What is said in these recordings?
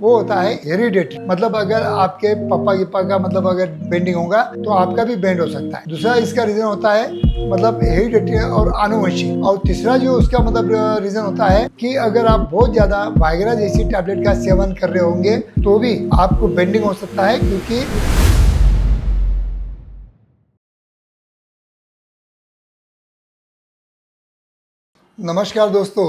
वो होता है हेरिडेटरी। मतलब अगर आपके पापा की का मतलब अगर बेंडिंग होगा तो आपका भी बेंड हो सकता है। दूसरा इसका रीजन होता है मतलब हेरिडेटरी और आनुवंशिक। और तीसरा जो उसका मतलब रीजन होता है कि अगर आप बहुत ज्यादा वायग्रा जैसी टैबलेट का सेवन कर रहे होंगे तो भी आपको बेंडिंग हो सकता है। क्योंकि नमस्कार दोस्तों,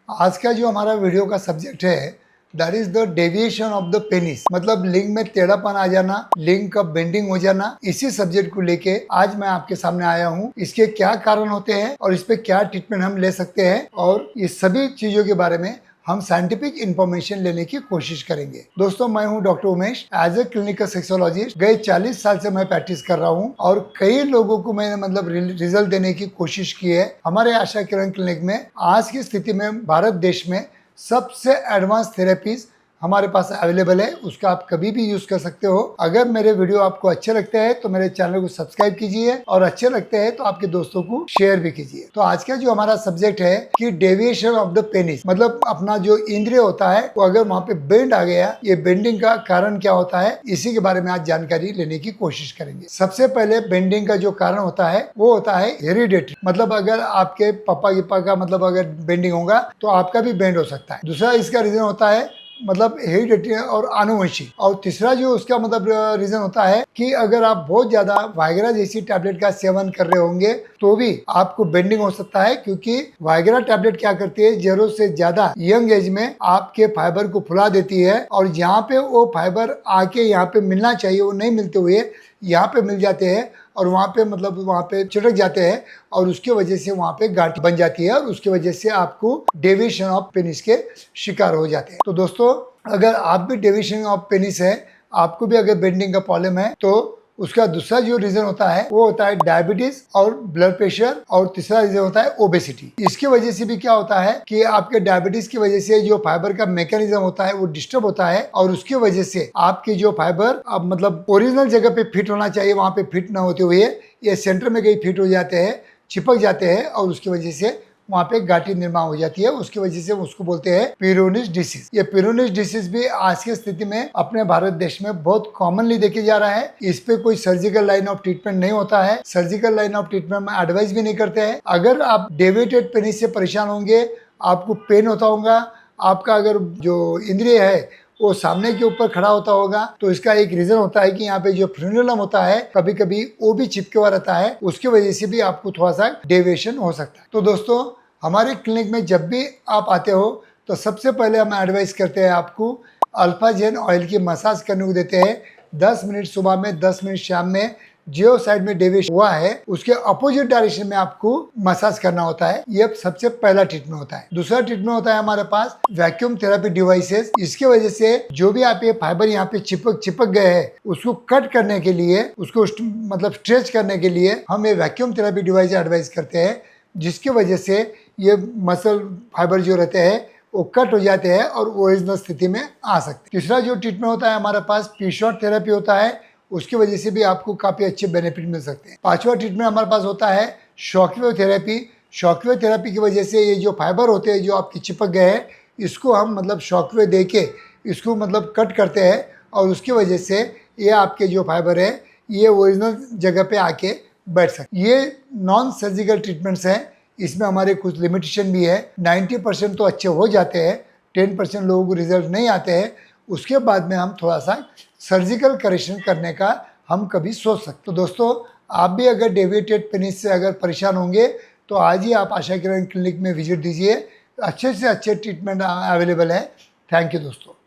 आज का जो हमारा वीडियो का सब्जेक्ट है that is the deviation of the penis. मतलब लिंग में टेढ़ापन आ जाना, लिंग का बेंडिंग हो जाना। इसी सब्जेक्ट को लेके आज मैं आपके सामने आया हूँ। इसके क्या कारण होते हैं और इस पे क्या ट्रीटमेंट हम ले सकते हैं, और ये सभी चीजों के बारे में हम साइंटिफिक इंफॉर्मेशन लेने की कोशिश करेंगे। दोस्तों, मैं हूं doctor Umesh. As a clinical sexologist गए 40 साल से मैं प्रैक्टिस कर रहा हूं और कई लोगों को मैंने मतलब रिजल्ट देने की कोशिश की है। हमारे आशा किरण क्लिनिक में आज की स्थिति में भारत देश में सबसे एडवांस थेरेपीज हमारे पास अवेलेबल है। उसका आप कभी भी यूज कर सकते हो। अगर मेरे वीडियो आपको अच्छे लगते हैं तो मेरे चैनल को सब्सक्राइब कीजिए, और अच्छे लगते हैं तो आपके दोस्तों को शेयर भी कीजिए। तो आज का जो हमारा सब्जेक्ट है कि डेविएशन ऑफ द पेनिस, मतलब अपना जो इंद्रिय होता है वो अगर वहाँ पे बेंड आ गया, ये बेंडिंग का कारण क्या होता है, इसी के बारे में आज जानकारी लेने की कोशिश करेंगे। सबसे पहले बेंडिंग का जो कारण होता है वो होता है हेरिडेटरी। मतलब अगर आपके पापा की का मतलब अगर बेंडिंग होगा तो आपका भी बेंड हो सकता है। दूसरा इसका रीजन होता है मतलब हेरिडेटरी और आनुवंशिक। और तीसरा जो उसका मतलब रीजन होता है कि अगर आप बहुत ज्यादा वायग्रा जैसी टैबलेट का सेवन कर रहे होंगे तो भी आपको बेंडिंग हो सकता है। क्योंकि वायग्रा टैबलेट क्या करती है, जरूरत से ज्यादा यंग एज में आपके फाइबर को फुला देती है, और जहाँ पे वो फाइबर आके यहाँ पे मिलना चाहिए वो नहीं मिलते हुए यहाँ पे मिल जाते हैं, और वहाँ पे मतलब वहाँ पे चिटक जाते हैं, और उसके वजह से वहाँ पे गांठ बन जाती है, और उसकी वजह से आपको डेविएशन ऑफ पेनिस के शिकार हो जाते हैं। तो दोस्तों, अगर आप भी डेविएशन ऑफ पेनिस है, आपको भी अगर बेंडिंग का प्रॉब्लम है, तो उसका दूसरा जो रीजन होता है वो होता है डायबिटीज और ब्लड प्रेशर, और तीसरा रीजन होता है ओबेसिटी। इसकी वजह से भी क्या होता है कि आपके डायबिटीज की वजह से जो फाइबर का मैकेनिज्म होता है वो डिस्टर्ब होता है, और उसकी वजह से आपके जो फाइबर अब मतलब ओरिजिनल जगह पे फिट होना चाहिए वहां पे फिट ना होते हुए ये सेंटर में कहीं फिट हो जाते हैं, चिपक जाते हैं, और उसकी वजह से वहाँ पे गांठी निर्माण हो जाती है। उसकी वजह से उसको बोलते हैं पिरोनिस डिसीज। ये पिरोनिस डिसीज भी आज की स्थिति में अपने भारत देश में बहुत कॉमनली देखे जा रहा है। इस पे कोई सर्जिकल लाइन ऑफ ट्रीटमेंट नहीं होता है। सर्जिकल लाइन ऑफ ट्रीटमेंट में एडवाइस भी नहीं करते हैं। अगर आप डेविएटेड पेनिस से परेशान होंगे, आपको पेन होता होगा, आपका अगर जो इंद्रिय है वो सामने के ऊपर खड़ा होता होगा, तो इसका एक रीजन होता है कि यहाँ पे जो फ्रेनुलम होता है कभी कभी वो भी चिपके हुआ रहता है। उसकी वजह से भी आपको थोड़ा सा डेविएशन हो सकता है। तो दोस्तों, हमारे क्लिनिक में जब भी आप आते हो तो सबसे पहले हम एडवाइस करते हैं आपको अल्फा जेन ऑयल की मसाज करने को देते हैं। 10 मिनट सुबह में, 10 मिनट शाम में। जो साइड में डेविएशन हुआ है उसके अपोजिट डायरेक्शन में आपको मसाज करना होता है। ये सबसे पहला ट्रीटमेंट होता है। दूसरा ट्रीटमेंट होता है हमारे पास वैक्यूम थेरेपी डिवाइसेस। इसके वजह से जो भी आप ये फाइबर यहाँ पे चिपक गए हैं उसको कट करने के लिए, उसको मतलब स्ट्रेच करने के लिए हम ये वैक्यूम थेरेपी डिवाइस एडवाइस करते हैं, जिसकी वजह से ये मसल फाइबर जो रहते हैं वो कट हो जाते हैं और ओरिजिनल स्थिति में आ सकते हैं। तीसरा जो ट्रीटमेंट होता है हमारे पास पी-शॉट थेरेपी होता है। उसकी वजह से भी आपको काफ़ी अच्छे बेनिफिट मिल सकते हैं। पांचवा ट्रीटमेंट हमारे पास होता है शॉकवेव थेरेपी। शॉकवेव थेरेपी की वजह से ये जो फाइबर होते हैं जो आपके चिपक गए हैं, इसको हम मतलब शॉकवेव दे के इसको मतलब कट करते हैं, और उसकी वजह से ये आपके जो फाइबर है ये ओरिजिनल जगह पे आके बैठ सकते। ये नॉन सर्जिकल ट्रीटमेंट्स हैं। इसमें हमारे कुछ लिमिटेशन भी है। 90% तो अच्छे हो जाते हैं, 10% लोगों को रिजल्ट नहीं आते हैं। उसके बाद में हम थोड़ा सा सर्जिकल करेक्शन करने का हम कभी सोच सकते। तो दोस्तों, आप भी अगर डेविएटेड पेनिस से अगर परेशान होंगे तो आज ही आप आशा किरण क्लिनिक में विजिट दीजिए। अच्छे से अच्छे ट्रीटमेंट अवेलेबल है। थैंक यू दोस्तों।